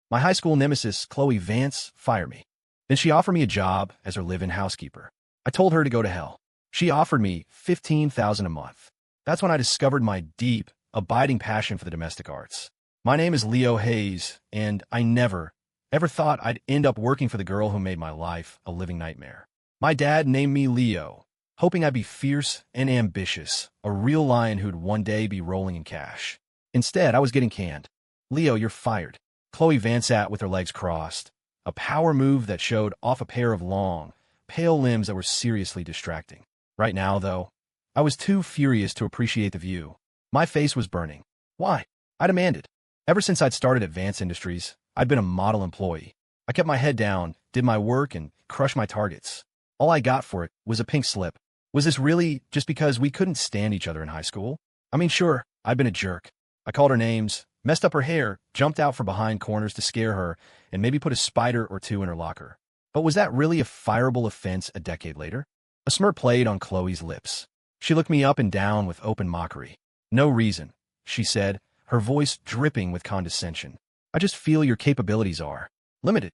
My high school nemesis, Chloe Vance, fired me. Then she offered me a job as her live-in housekeeper. I told her to go to hell. She offered me $15,000 a month. That's when I discovered my deep, abiding passion for the domestic arts. My name is Leo Hayes, and I never, ever thought I'd end up working for the girl who made my life a living nightmare. My dad named me Leo, hoping I'd be fierce and ambitious, a real lion who'd one day be rolling in cash. Instead, I was getting canned. Leo, you're fired. Chloe Vance sat with her legs crossed, a power move that showed off a pair of long, pale limbs that were seriously distracting. Right now, though, I was too furious to appreciate the view. My face was burning. Why? I demanded. Ever since I'd started at Vance Industries, I'd been a model employee. I kept my head down, did my work, and crushed my targets. All I got for it was a pink slip. Was this really just because we couldn't stand each other in high school? I mean, sure, I'd been a jerk. I called her names, messed up her hair, jumped out from behind corners to scare her, and maybe put a spider or two in her locker. But was that really a fireable offense a decade later? A smirk played on Chloe's lips. She looked me up and down with open mockery. No reason, she said, her voice dripping with condescension. I just feel your capabilities are limited.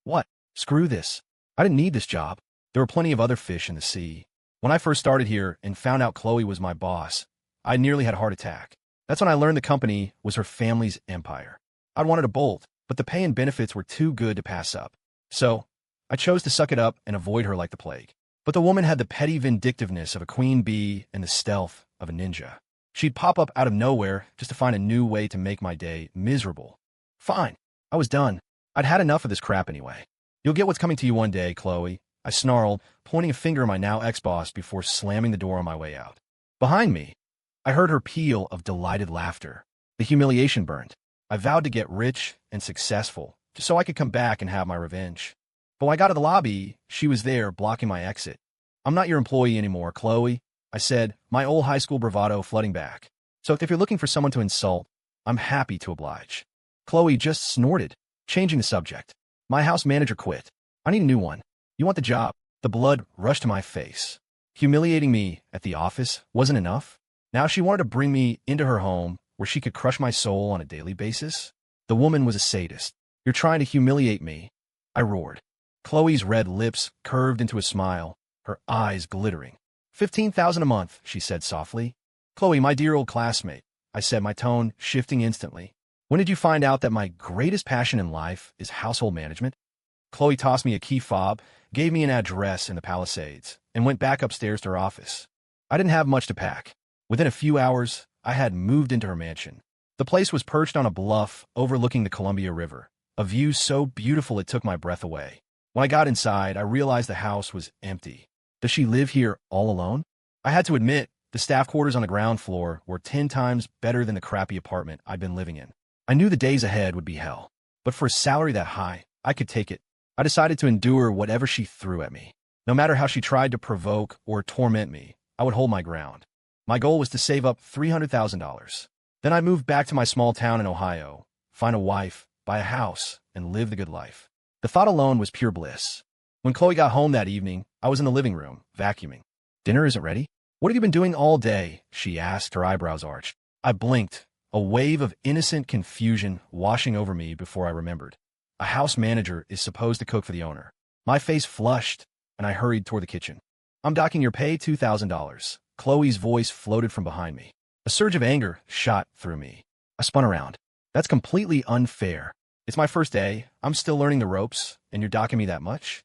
What? Screw this. I didn't need this job. There were plenty of other fish in the sea. When I first started here and found out Chloe was my boss, I nearly had a heart attack. That's when I learned the company was her family's empire. I'd wanted to bolt, but the pay and benefits were too good to pass up. So, I chose to suck it up and avoid her like the plague. But the woman had the petty vindictiveness of a queen bee and the stealth of a ninja. She'd pop up out of nowhere just to find a new way to make my day miserable. Fine. I was done. I'd had enough of this crap anyway. You'll get what's coming to you one day, Chloe, I snarled, pointing a finger at my now ex-boss before slamming the door on my way out. Behind me, I heard her peal of delighted laughter. The humiliation burned. I vowed to get rich and successful, just so I could come back and have my revenge. But when I got to the lobby, she was there, blocking my exit. I'm not your employee anymore, Chloe, I said, my old high school bravado flooding back. So if you're looking for someone to insult, I'm happy to oblige. Chloe just snorted, changing the subject. My house manager quit. I need a new one. You want the job? The blood rushed to my face. Humiliating me at the office wasn't enough. Now she wanted to bring me into her home where she could crush my soul on a daily basis. The woman was a sadist. You're trying to humiliate me, I roared. Chloe's red lips curved into a smile, her eyes glittering. $15,000 a month, she said softly. Chloe, my dear old classmate, I said, my tone shifting instantly. When did you find out that my greatest passion in life is household management? Chloe tossed me a key fob, gave me an address in the Palisades, and went back upstairs to her office. I didn't have much to pack. Within a few hours, I had moved into her mansion. The place was perched on a bluff overlooking the Columbia River, a view so beautiful it took my breath away. When I got inside, I realized the house was empty. Does she live here all alone? I had to admit, the staff quarters on the ground floor were 10 times better than the crappy apartment I'd been living in. I knew the days ahead would be hell, but for a salary that high, I could take it. I decided to endure whatever she threw at me. No matter how she tried to provoke or torment me, I would hold my ground. My goal was to save up $300,000. Then I moved back to my small town in Ohio, find a wife, buy a house, and live the good life. The thought alone was pure bliss. When Chloe got home that evening, I was in the living room, vacuuming. Dinner isn't ready? What have you been doing all day? She asked, her eyebrows arched. I blinked, a wave of innocent confusion washing over me before I remembered. A house manager is supposed to cook for the owner. My face flushed, and I hurried toward the kitchen. I'm docking your pay $2,000. Chloe's voice floated from behind me. A surge of anger shot through me. I spun around. That's completely unfair. It's my first day. I'm still learning the ropes, and you're docking me that much?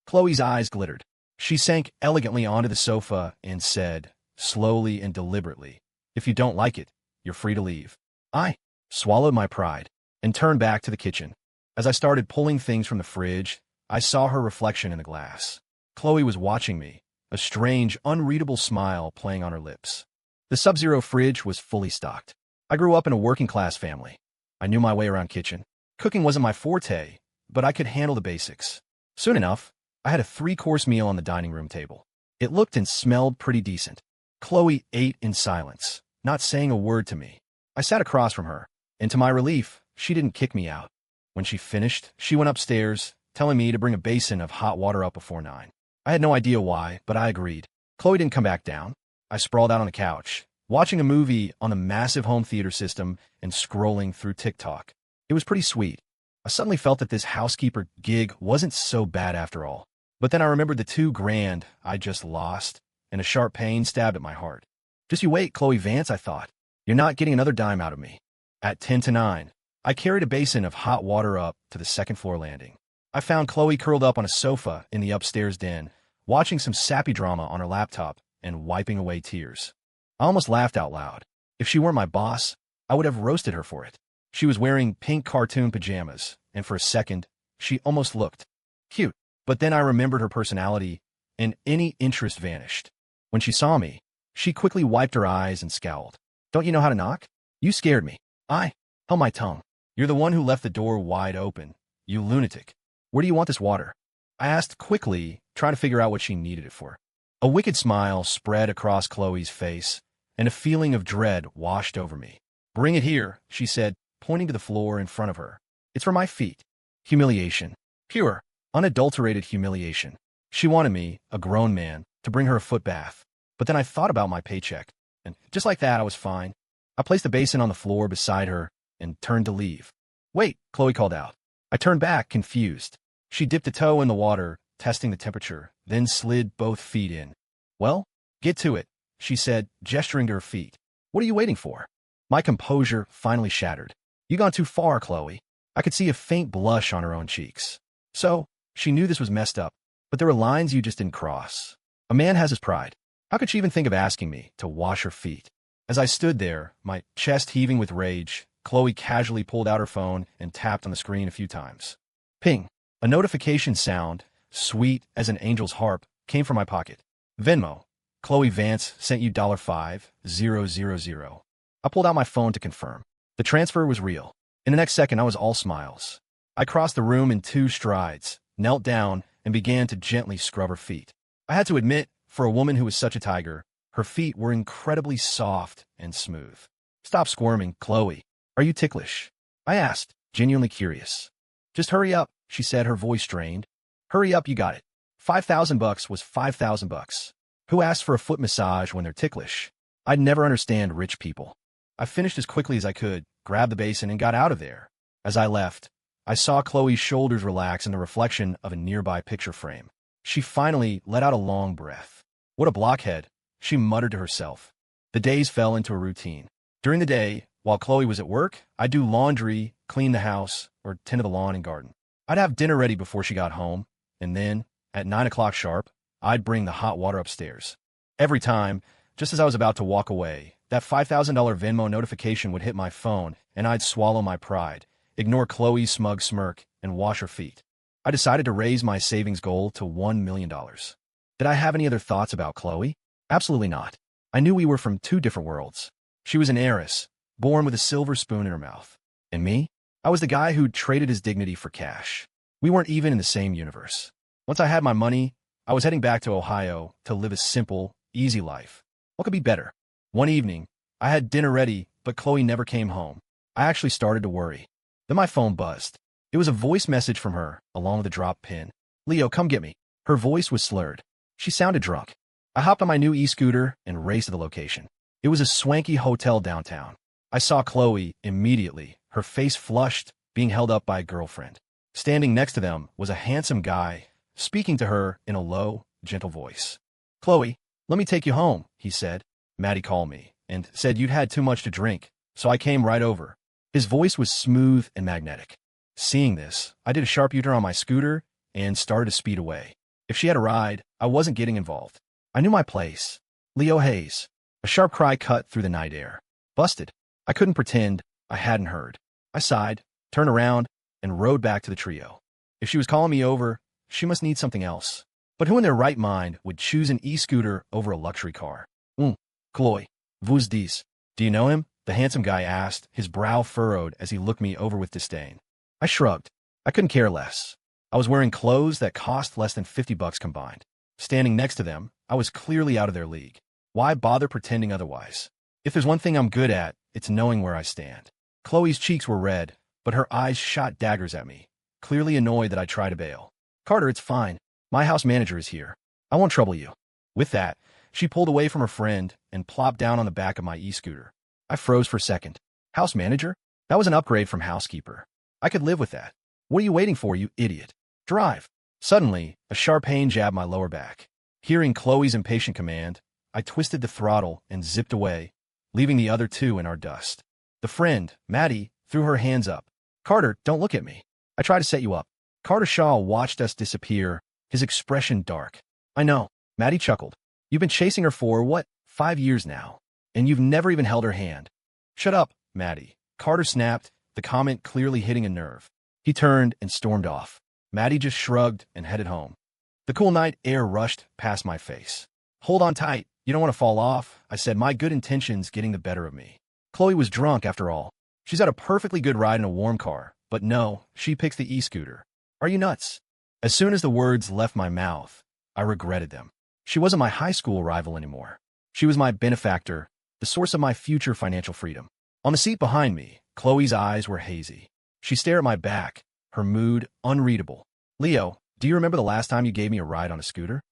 Chloe's eyes glittered. She sank elegantly onto the sofa and said, slowly and deliberately, if you don't like it, you're free to leave. I swallowed my pride and turned back to the kitchen. As I started pulling things from the fridge, I saw her reflection in the glass. Chloe was watching me, a strange, unreadable smile playing on her lips. The Sub-Zero fridge was fully stocked. I grew up in a working-class family. I knew my way around kitchen. Cooking wasn't my forte, but I could handle the basics. Soon enough, I had a 3-course meal on the dining room table. It looked and smelled pretty decent. Chloe ate in silence, not saying a word to me. I sat across from her, and to my relief, she didn't kick me out. When she finished, she went upstairs, telling me to bring a basin of hot water up before 9. I had no idea why, but I agreed. Chloe didn't come back down. I sprawled out on the couch, watching a movie on the massive home theater system and scrolling through TikTok. It was pretty sweet. I suddenly felt that this housekeeper gig wasn't so bad after all. But then I remembered the $2,000 I just lost, and a sharp pain stabbed at my heart. Just you wait, Chloe Vance, I thought. You're not getting another dime out of me. At 10 to 9, I carried a basin of hot water up to the second-floor landing. I found Chloe curled up on a sofa in the upstairs den, watching some sappy drama on her laptop and wiping away tears. I almost laughed out loud. If she weren't my boss, I would have roasted her for it. She was wearing pink cartoon pajamas, and for a second, she almost looked cute. But then I remembered her personality, and any interest vanished. When she saw me, she quickly wiped her eyes and scowled. Don't you know how to knock? You scared me. I held my tongue. You're the one who left the door wide open, you lunatic. Where do you want this water? I asked quickly, trying to figure out what she needed it for. A wicked smile spread across Chloe's face, and a feeling of dread washed over me. Bring it here, she said, pointing to the floor in front of her. It's for my feet. Humiliation. Pure, unadulterated humiliation. She wanted me, a grown man, to bring her a foot bath. But then I thought about my paycheck, and just like that, I was fine. I placed the basin on the floor beside her and turned to leave. Wait, Chloe called out. I turned back, confused. She dipped a toe in the water, testing the temperature, then slid both feet in. Well, get to it, she said, gesturing to her feet. What are you waiting for? My composure finally shattered. You gone too far, Chloe. I could see a faint blush on her own cheeks. So, she knew this was messed up, but there were lines you just didn't cross. A man has his pride. How could she even think of asking me to wash her feet? As I stood there, my chest heaving with rage, Chloe casually pulled out her phone and tapped on the screen a few times. Ping. A notification sound, sweet as an angel's harp, came from my pocket. Venmo. Chloe Vance sent you $5,000. I pulled out my phone to confirm. The transfer was real. In the next second, I was all smiles. I crossed the room in 2 strides, knelt down, and began to gently scrub her feet. I had to admit, for a woman who was such a tiger, her feet were incredibly soft and smooth. Stop squirming, Chloe. Are you ticklish? I asked, genuinely curious. Just hurry up, she said, her voice strained. Hurry up, you got it. $5,000 was $5,000. Who asks for a foot massage when they're ticklish? I'd never understand rich people. I finished as quickly as I could, grabbed the basin, and got out of there. As I left, I saw Chloe's shoulders relax in the reflection of a nearby picture frame. She finally let out a long breath. What a blockhead, she muttered to herself. The days fell into a routine. During the day, while Chloe was at work, I'd do laundry, clean the house, or tend to the lawn and garden. I'd have dinner ready before she got home, and then, at 9 o'clock sharp, I'd bring the hot water upstairs. Every time, just as I was about to walk away, that $5,000 Venmo notification would hit my phone, and I'd swallow my pride, ignore Chloe's smug smirk, and wash her feet. I decided to raise my savings goal to $1 million. Did I have any other thoughts about Chloe? Absolutely not. I knew we were from 2 different worlds. She was an heiress, born with a silver spoon in her mouth. And me? I was the guy who'd traded his dignity for cash. We weren't even in the same universe. Once I had my money, I was heading back to Ohio to live a simple, easy life. What could be better? One evening, I had dinner ready, but Chloe never came home. I actually started to worry. Then my phone buzzed. It was a voice message from her, along with a drop pin. Leo, come get me. Her voice was slurred. She sounded drunk. I hopped on my new e-scooter and raced to the location. It was a swanky hotel downtown. I saw Chloe immediately, her face flushed, being held up by a girlfriend. Standing next to them was a handsome guy, speaking to her in a low, gentle voice. Chloe, let me take you home, he said. Maddie called me and said you'd had too much to drink, so I came right over. His voice was smooth and magnetic. Seeing this, I did a sharp U-turn on my scooter and started to speed away. If she had a ride, I wasn't getting involved. I knew my place. Leo Hayes. A sharp cry cut through the night air. Busted. I couldn't pretend I hadn't heard. I sighed, turned around, and rode back to the trio. If she was calling me over, she must need something else. But who in their right mind would choose an e-scooter over a luxury car? Chloe, vous dis. Do you know him? The handsome guy asked, his brow furrowed as he looked me over with disdain. I shrugged. I couldn't care less. I was wearing clothes that cost less than $50 combined. Standing next to them, I was clearly out of their league. Why bother pretending otherwise? If there's one thing I'm good at, it's knowing where I stand. Chloe's cheeks were red, but her eyes shot daggers at me, clearly annoyed that I tried to bail. Carter, it's fine. My house manager is here. I won't trouble you. With that, she pulled away from her friend and plopped down on the back of my e-scooter. I froze for a second. House manager? That was an upgrade from housekeeper. I could live with that. What are you waiting for, you idiot? Drive. Suddenly, a sharp pain jabbed my lower back. Hearing Chloe's impatient command, I twisted the throttle and zipped away, leaving the other two in our dust. The friend, Maddie, threw her hands up. Carter, don't look at me. I tried to set you up. Carter Shaw watched us disappear, his expression dark. I know. Maddie chuckled. You've been chasing her for, what, 5 years now, and you've never even held her hand. Shut up, Maddie. Carter snapped, the comment clearly hitting a nerve. He turned and stormed off. Maddie just shrugged and headed home. The cool night air rushed past my face. Hold on tight. You don't want to fall off, I said, my good intentions getting the better of me. Chloe was drunk, after all. She's had a perfectly good ride in a warm car, but no, she picks the e-scooter. Are you nuts? As soon as the words left my mouth, I regretted them. She wasn't my high school rival anymore. She was my benefactor, the source of my future financial freedom. On the seat behind me, Chloe's eyes were hazy. She stared at my back, her mood unreadable. Leo, do you remember the last time you gave me a ride on a scooter?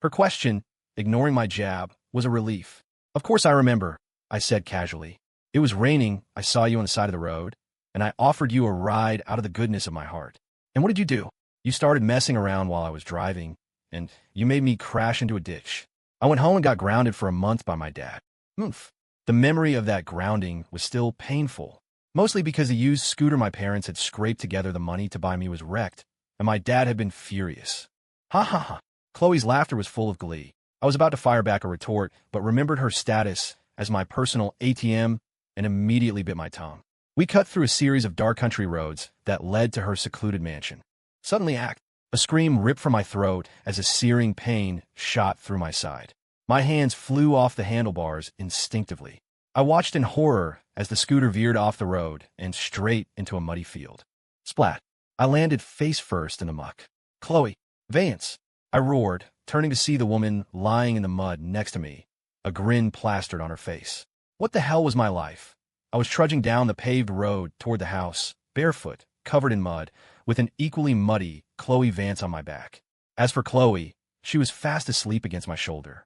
Her question, ignoring my jab, was a relief. Of course I remember, I said casually. It was raining, I saw you on the side of the road, and I offered you a ride out of the goodness of my heart. And what did you do? You started messing around while I was driving, and you made me crash into a ditch. I went home and got grounded for a month by my dad. Oof. The memory of that grounding was still painful, mostly because the used scooter my parents had scraped together the money to buy me was wrecked, and my dad had been furious. Ha ha ha. Chloe's laughter was full of glee. I was about to fire back a retort, but remembered her status as my personal ATM and immediately bit my tongue. We cut through a series of dark country roads that led to her secluded mansion. Suddenly, a scream ripped from my throat as a searing pain shot through my side. My hands flew off the handlebars instinctively. I watched in horror as the scooter veered off the road and straight into a muddy field. Splat. I landed face first in the muck. Chloe, Vance, I roared, turning to see the woman lying in the mud next to me, a grin plastered on her face. What the hell was my life? I was trudging down the paved road toward the house, barefoot, covered in mud, with an equally muddy Chloe Vance on my back. As for Chloe, she was fast asleep against my shoulder.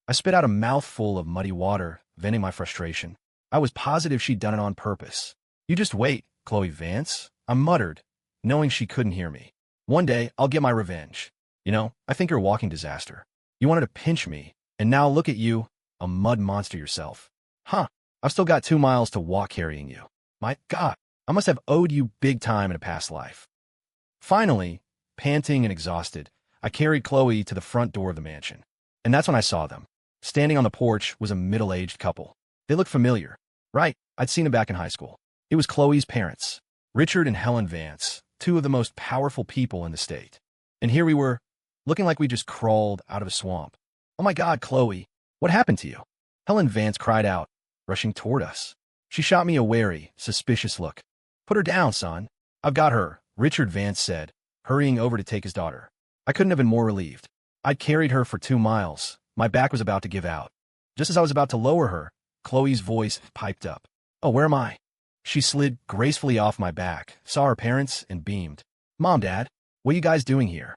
I spit out a mouthful of muddy water, venting my frustration. I was positive she'd done it on purpose. You just wait, Chloe Vance, I muttered, knowing she couldn't hear me. One day, I'll get my revenge. You know, I think you're a walking disaster. You wanted to pinch me, and now look at you, a mud monster yourself. Huh, I've still got 2 miles to walk carrying you. My God, I must have owed you big time in a past life. Finally, panting and exhausted, I carried Chloe to the front door of the mansion. And that's when I saw them. Standing on the porch was a middle-aged couple. They looked familiar. Right, I'd seen them back in high school. It was Chloe's parents, Richard and Helen Vance, two of the most powerful people in the state. And here we were, looking like we just crawled out of a swamp. Oh my God, Chloe, what happened to you? Helen Vance cried out, rushing toward us. She shot me a wary, suspicious look. Put her down, son. I've got her, Richard Vance said, hurrying over to take his daughter. I couldn't have been more relieved. I'd carried her for 2 miles. My back was about to give out. Just as I was about to lower her, Chloe's voice piped up. Oh, where am I? She slid gracefully off my back, saw her parents, and beamed. Mom, Dad, what are you guys doing here?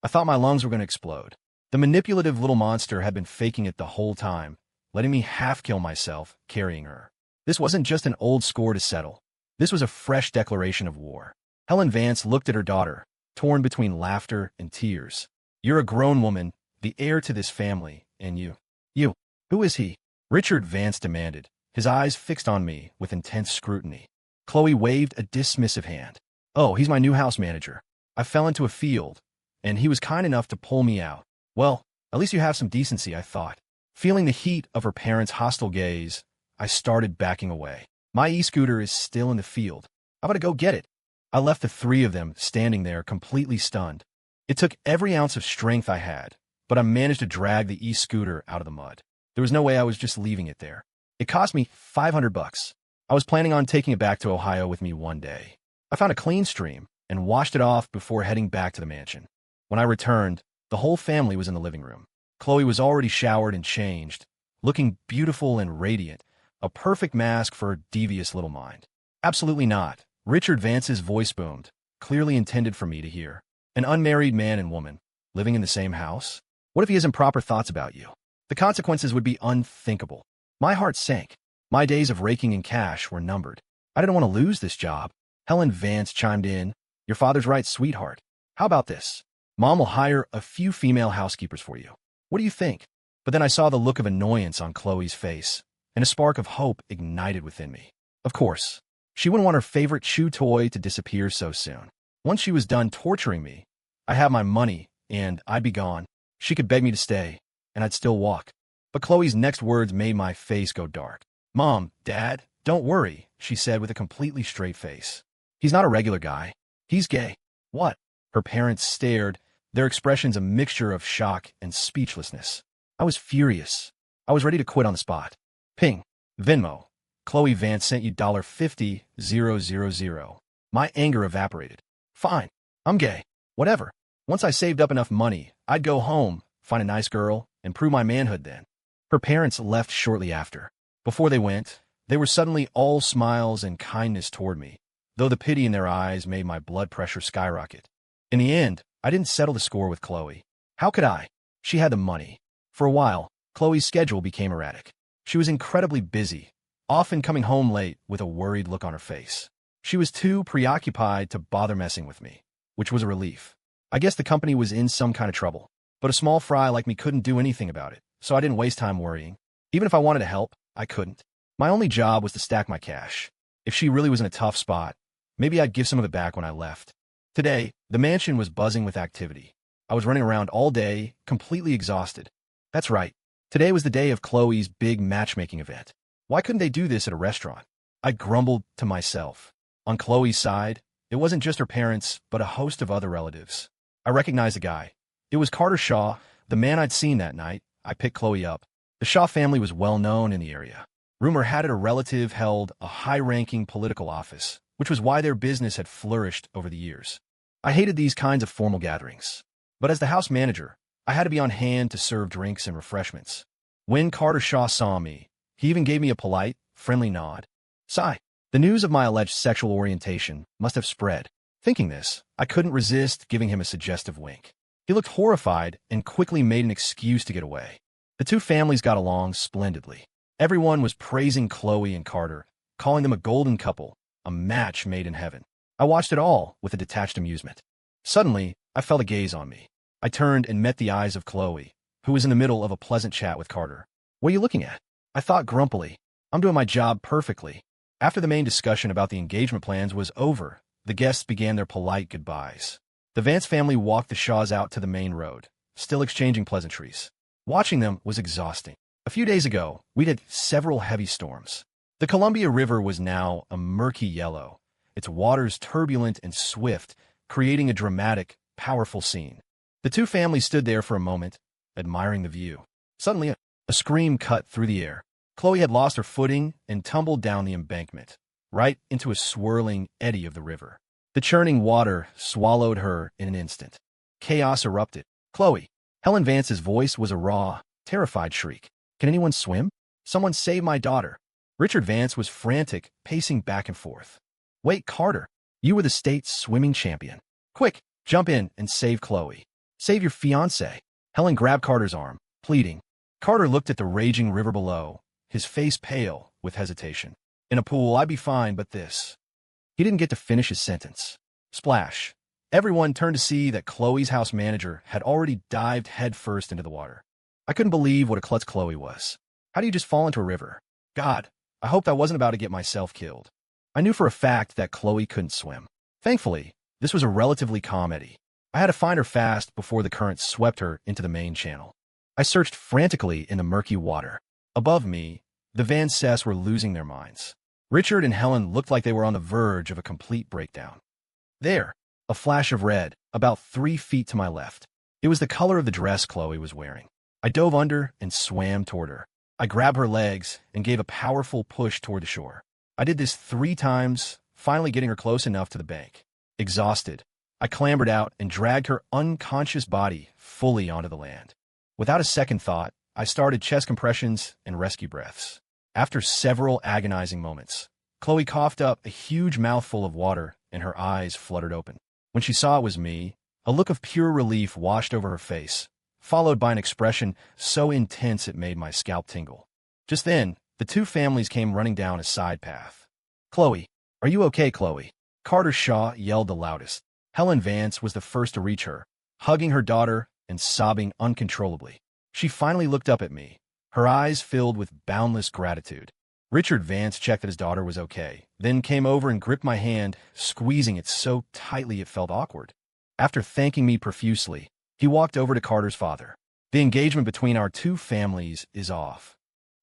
I thought my lungs were going to explode. The manipulative little monster had been faking it the whole time, letting me half-kill myself carrying her. This wasn't just an old score to settle. This was a fresh declaration of war. Helen Vance looked at her daughter, torn between laughter and tears. You're a grown woman, the heir to this family, and you. Who is he? Richard Vance demanded, his eyes fixed on me with intense scrutiny. Chloe waved a dismissive hand. Oh, he's my new house manager. I fell into a field, and he was kind enough to pull me out. Well, at least you have some decency, I thought. Feeling the heat of her parents' hostile gaze, I started backing away. My e-scooter is still in the field. I'm going to go get it. I left the 3 of them standing there completely stunned. It took every ounce of strength I had, but I managed to drag the e-scooter out of the mud. There was no way I was just leaving it there. It cost me $500. I was planning on taking it back to Ohio with me one day. I found a clean stream and washed it off before heading back to the mansion. When I returned, the whole family was in the living room. Chloe was already showered and changed, looking beautiful and radiant, a perfect mask for her devious little mind. Absolutely not. Richard Vance's voice boomed, clearly intended for me to hear. An unmarried man and woman, living in the same house? What if he has improper thoughts about you? The consequences would be unthinkable. My heart sank. My days of raking in cash were numbered. I didn't want to lose this job. Helen Vance chimed in, Your father's right, sweetheart. How about this? Mom will hire a few female housekeepers for you. What do you think? But then I saw the look of annoyance on Chloe's face, and a spark of hope ignited within me. Of course, she wouldn't want her favorite chew toy to disappear so soon. Once she was done torturing me, I'd have my money, and I'd be gone. She could beg me to stay, and I'd still walk. But Chloe's next words made my face go dark. Mom, Dad, don't worry, she said with a completely straight face. He's not a regular guy. He's gay. What? Her parents stared, their expressions a mixture of shock and speechlessness. I was furious. I was ready to quit on the spot. Ping. Venmo. Chloe Vance sent you $50,000. My anger evaporated. Fine. I'm gay. Whatever. Once I saved up enough money, I'd go home, find a nice girl, and prove my manhood then. Her parents left shortly after. Before they went, they were suddenly all smiles and kindness toward me, though the pity in their eyes made my blood pressure skyrocket. In the end, I didn't settle the score with Chloe. How could I? She had the money. For a while, Chloe's schedule became erratic. She was incredibly busy, often coming home late with a worried look on her face. She was too preoccupied to bother messing with me, which was a relief. I guess the company was in some kind of trouble, but a small fry like me couldn't do anything about it, so I didn't waste time worrying. Even if I wanted to help, I couldn't. My only job was to stack my cash. If she really was in a tough spot, maybe I'd give some of it back when I left. Today, the mansion was buzzing with activity. I was running around all day, completely exhausted. That's right. Today was the day of Chloe's big matchmaking event. Why couldn't they do this at a restaurant? I grumbled to myself. On Chloe's side, it wasn't just her parents, but a host of other relatives. I recognized the guy. It was Carter Shaw, the man I'd seen that night. I picked Chloe up. The Shaw family was well known in the area. Rumor had it a relative held a high-ranking political office, which was why their business had flourished over the years. I hated these kinds of formal gatherings. But as the house manager, I had to be on hand to serve drinks and refreshments. When Carter Shaw saw me, he even gave me a polite, friendly nod. Sigh. The news of my alleged sexual orientation must have spread. Thinking this, I couldn't resist giving him a suggestive wink. He looked horrified and quickly made an excuse to get away. The two families got along splendidly. Everyone was praising Chloe and Carter, calling them a golden couple, a match made in heaven. I watched it all with a detached amusement. Suddenly, I felt a gaze on me. I turned and met the eyes of Chloe, who was in the middle of a pleasant chat with Carter. What are you looking at? I thought grumpily. I'm doing my job perfectly. After the main discussion about the engagement plans was over, the guests began their polite goodbyes. The Vance family walked the Shaws out to the main road, still exchanging pleasantries. Watching them was exhausting. A few days ago, we'd had several heavy storms. The Columbia River was now a murky yellow, its waters turbulent and swift, creating a dramatic, powerful scene. The two families stood there for a moment, admiring the view. Suddenly, a scream cut through the air. Chloe had lost her footing and tumbled down the embankment, right into a swirling eddy of the river. The churning water swallowed her in an instant. Chaos erupted. Chloe! Helen Vance's voice was a raw, terrified shriek. Can anyone swim? Someone save my daughter. Richard Vance was frantic, pacing back and forth. Wait, Carter. You were the state's swimming champion. Quick, jump in and save Chloe. Save your fiancé. Helen grabbed Carter's arm, pleading. Carter looked at the raging river below, his face pale with hesitation. In a pool, I'd be fine, but this. He didn't get to finish his sentence. Splash. Everyone turned to see that Chloe's house manager had already dived headfirst into the water. I couldn't believe what a klutz Chloe was. How do you just fall into a river? God, I hoped I wasn't about to get myself killed. I knew for a fact that Chloe couldn't swim. Thankfully, this was a relatively calm eddy. I had to find her fast before the current swept her into the main channel. I searched frantically in the murky water. Above me, the Vances were losing their minds. Richard and Helen looked like they were on the verge of a complete breakdown. There, a flash of red, about 3 feet to my left. It was the color of the dress Chloe was wearing. I dove under and swam toward her. I grabbed her legs and gave a powerful push toward the shore. I did this 3 times, finally getting her close enough to the bank. Exhausted, I clambered out and dragged her unconscious body fully onto the land. Without a second thought, I started chest compressions and rescue breaths. After several agonizing moments, Chloe coughed up a huge mouthful of water and her eyes fluttered open. When she saw it was me, a look of pure relief washed over her face, followed by an expression so intense it made my scalp tingle. Just then, the two families came running down a side path. Chloe, are you okay, Chloe? Carter Shaw yelled the loudest. Helen Vance was the first to reach her, hugging her daughter and sobbing uncontrollably. She finally looked up at me, her eyes filled with boundless gratitude. Richard Vance checked that his daughter was okay, then came over and gripped my hand, squeezing it so tightly it felt awkward. After thanking me profusely, he walked over to Carter's father. The engagement between our two families is off.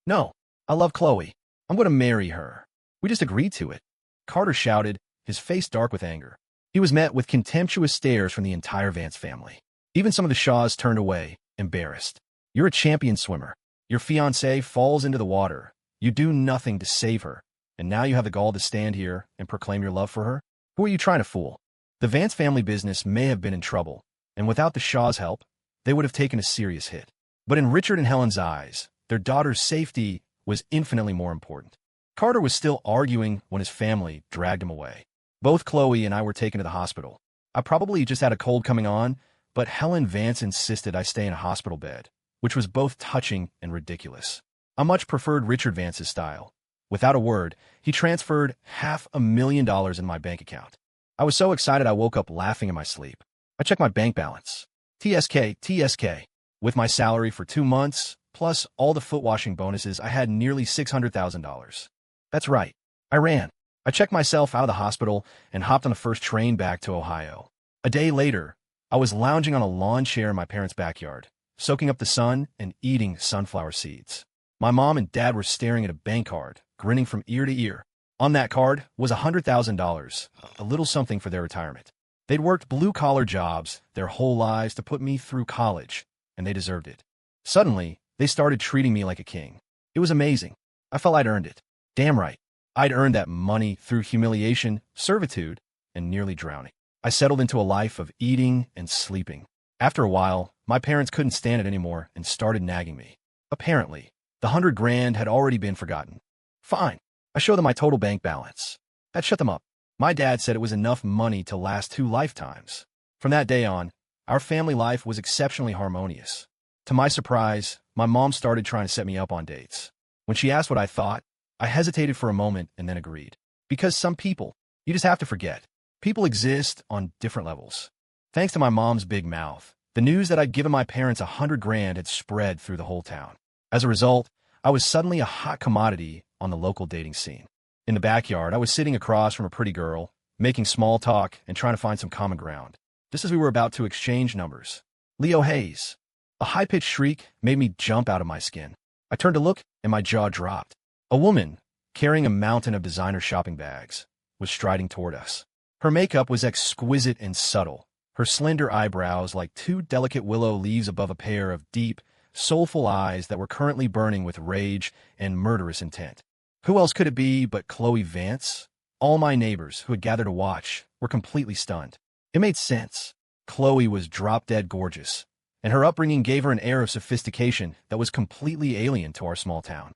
No, I love Chloe. I'm going to marry her. We just agreed to it. Carter shouted, his face dark with anger. He was met with contemptuous stares from the entire Vance family. Even some of the Shaws turned away, embarrassed. You're a champion swimmer. Your fiancée falls into the water. You do nothing to save her, and now you have the gall to stand here and proclaim your love for her? Who are you trying to fool? The Vance family business may have been in trouble, and without the Shaws' help, they would have taken a serious hit. But in Richard and Helen's eyes, their daughter's safety was infinitely more important. Carter was still arguing when his family dragged him away. Both Chloe and I were taken to the hospital. I probably just had a cold coming on, but Helen Vance insisted I stay in a hospital bed, which was both touching and ridiculous. I much preferred Richard Vance's style. Without a word, he transferred $500,000 in my bank account. I was so excited I woke up laughing in my sleep. I checked my bank balance. TSK. With my salary for 2 months, plus all the foot washing bonuses, I had nearly $600,000. That's right. I ran. I checked myself out of the hospital and hopped on the first train back to Ohio. A day later, I was lounging on a lawn chair in my parents' backyard, soaking up the sun and eating sunflower seeds. My mom and dad were staring at a bank card, grinning from ear to ear. On that card was $100,000, a little something for their retirement. They'd worked blue-collar jobs their whole lives to put me through college, and they deserved it. Suddenly, they started treating me like a king. It was amazing. I felt I'd earned it. Damn right. I'd earned that money through humiliation, servitude, and nearly drowning. I settled into a life of eating and sleeping. After a while, my parents couldn't stand it anymore and started nagging me. Apparently, the $100,000 had already been forgotten. Fine. I showed them my total bank balance. That shut them up. My dad said it was enough money to last 2 lifetimes. From that day on, our family life was exceptionally harmonious. To my surprise, my mom started trying to set me up on dates. When she asked what I thought, I hesitated for a moment and then agreed. Because some people, you just have to forget. People exist on different levels. Thanks to my mom's big mouth, the news that I'd given my parents $100,000 had spread through the whole town. As a result, I was suddenly a hot commodity on the local dating scene. In the backyard, I was sitting across from a pretty girl, making small talk and trying to find some common ground. Just as we were about to exchange numbers, Leo Hayes. A high-pitched shriek made me jump out of my skin. I turned to look, and my jaw dropped. A woman, carrying a mountain of designer shopping bags, was striding toward us. Her makeup was exquisite and subtle, her slender eyebrows like 2 delicate willow leaves above a pair of deep, soulful eyes that were currently burning with rage and murderous intent. Who else could it be but Chloe Vance? All my neighbors who had gathered to watch were completely stunned. It made sense. Chloe was drop-dead gorgeous, and her upbringing gave her an air of sophistication that was completely alien to our small town.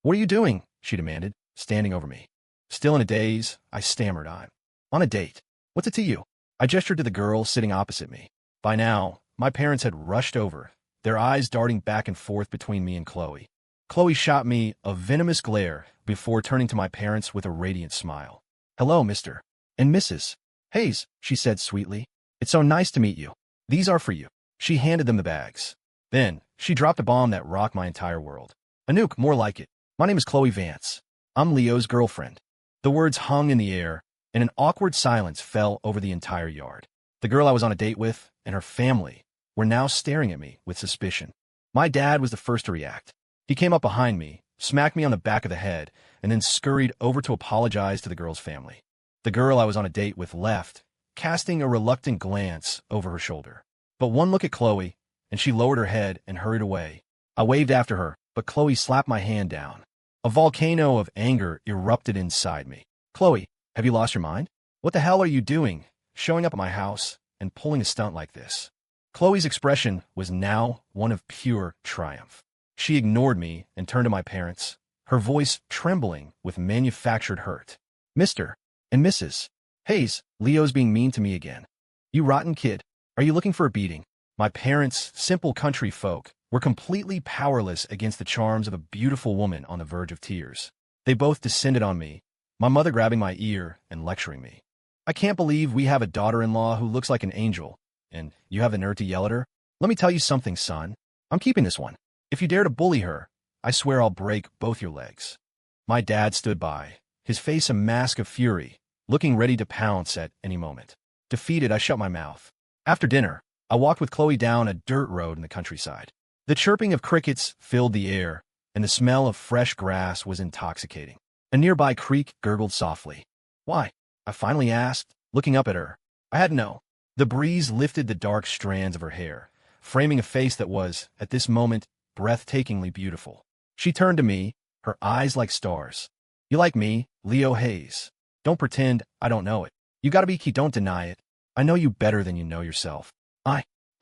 "What are you doing?" she demanded, standing over me. Still in a daze, I stammered, "I'm on a date. What's it to you?" I gestured to the girl sitting opposite me. By now, my parents had rushed over, their eyes darting back and forth between me and Chloe. Chloe shot me a venomous glare before turning to my parents with a radiant smile. "Hello, Mr. and Mrs. Hayes," she said sweetly. "It's so nice to meet you. These are for you." She handed them the bags. Then, she dropped a bomb that rocked my entire world. A nuke, more like it. "My name is Chloe Vance. I'm Leo's girlfriend." The words hung in the air, and an awkward silence fell over the entire yard. The girl I was on a date with and her family were now staring at me with suspicion. My dad was the first to react. He came up behind me, smacked me on the back of the head, and then scurried over to apologize to the girl's family. The girl I was on a date with left, casting a reluctant glance over her shoulder. But one look at Chloe, and she lowered her head and hurried away. I waved after her, but Chloe slapped my hand down. A volcano of anger erupted inside me. "Chloe, have you lost your mind? What the hell are you doing, showing up at my house and pulling a stunt like this?" Chloe's expression was now one of pure triumph. She ignored me and turned to my parents, her voice trembling with manufactured hurt. "Mr. and Mrs. Hayes, Leo's being mean to me again. You rotten kid. Are you looking for a beating?" My parents, simple country folk, were completely powerless against the charms of a beautiful woman on the verge of tears. They both descended on me, my mother grabbing my ear and lecturing me. I can't believe we have a daughter-in-law who looks like an angel, and you have the nerve to yell at her? Let me tell you something, son. I'm keeping this one. If you dare to bully her, I swear I'll break both your legs. My dad stood by, his face a mask of fury, looking ready to pounce at any moment. Defeated, I shut my mouth. After dinner, I walked with Chloe down a dirt road in the countryside. The chirping of crickets filled the air, and the smell of fresh grass was intoxicating. A nearby creek gurgled softly. Why? I finally asked, looking up at her. I had to know. The breeze lifted the dark strands of her hair, framing a face that was, at this moment, breathtakingly beautiful. She turned to me, her eyes like stars. You like me, Leo Hayes. Don't pretend I don't know it. You gotta be key, don't deny it. I know you better than you know yourself.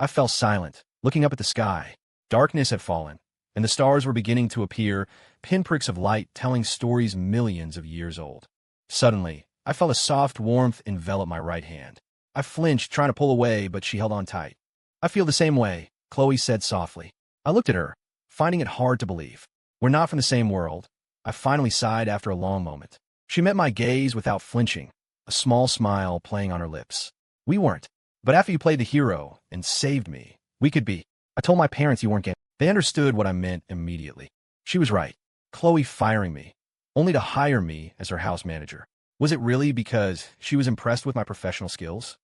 I fell silent, looking up at the sky. Darkness had fallen, and the stars were beginning to appear, pinpricks of light telling stories millions of years old. Suddenly, I felt a soft warmth envelop my right hand. I flinched, trying to pull away, but she held on tight. I feel the same way, Chloe said softly. I looked at her, finding it hard to believe. We're not from the same world. I finally sighed after a long moment. She met my gaze without flinching, a small smile playing on her lips. We weren't. But after you played the hero and saved me, we could be. I told my parents you weren't getting. They understood what I meant immediately. She was right. Chloe firing me, only to hire me as her house manager. Was it really because she was impressed with my professional skills?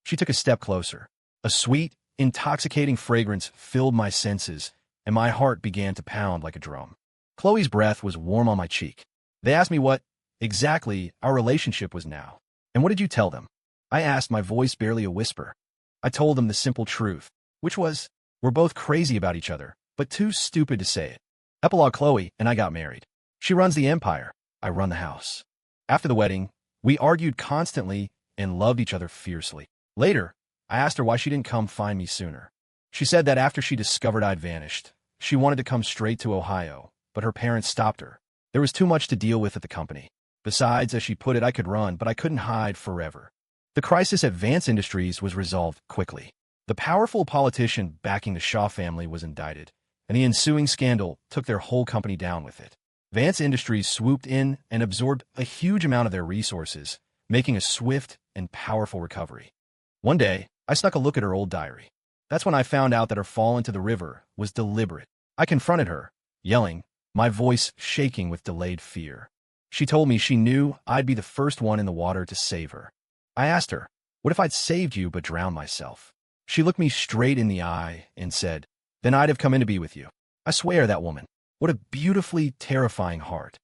She took a step closer. A sweet, intoxicating fragrance filled my senses, and my heart began to pound like a drum. Chloe's breath was warm on my cheek. They asked me what, exactly, our relationship was now. And what did you tell them? I asked, my voice barely a whisper. I told them the simple truth, which was, we're both crazy about each other, but too stupid to say it. Epilogue: Chloe and I got married. She runs the empire. I run the house. After the wedding, we argued constantly and loved each other fiercely. Later, I asked her why she didn't come find me sooner. She said that after she discovered I'd vanished, she wanted to come straight to Ohio, but her parents stopped her. There was too much to deal with at the company. Besides, as she put it, I could run, but I couldn't hide forever. The crisis at Vance Industries was resolved quickly. The powerful politician backing the Shaw family was indicted, and the ensuing scandal took their whole company down with it. Vance Industries swooped in and absorbed a huge amount of their resources, making a swift and powerful recovery. One day, I snuck a look at her old diary. That's when I found out that her fall into the river was deliberate. I confronted her, yelling, my voice shaking with delayed fear. She told me she knew I'd be the first one in the water to save her. I asked her, what if I'd saved you but drowned myself? She looked me straight in the eye and said, then I'd have come in to be with you. I swear, that woman. What a beautifully terrifying heart.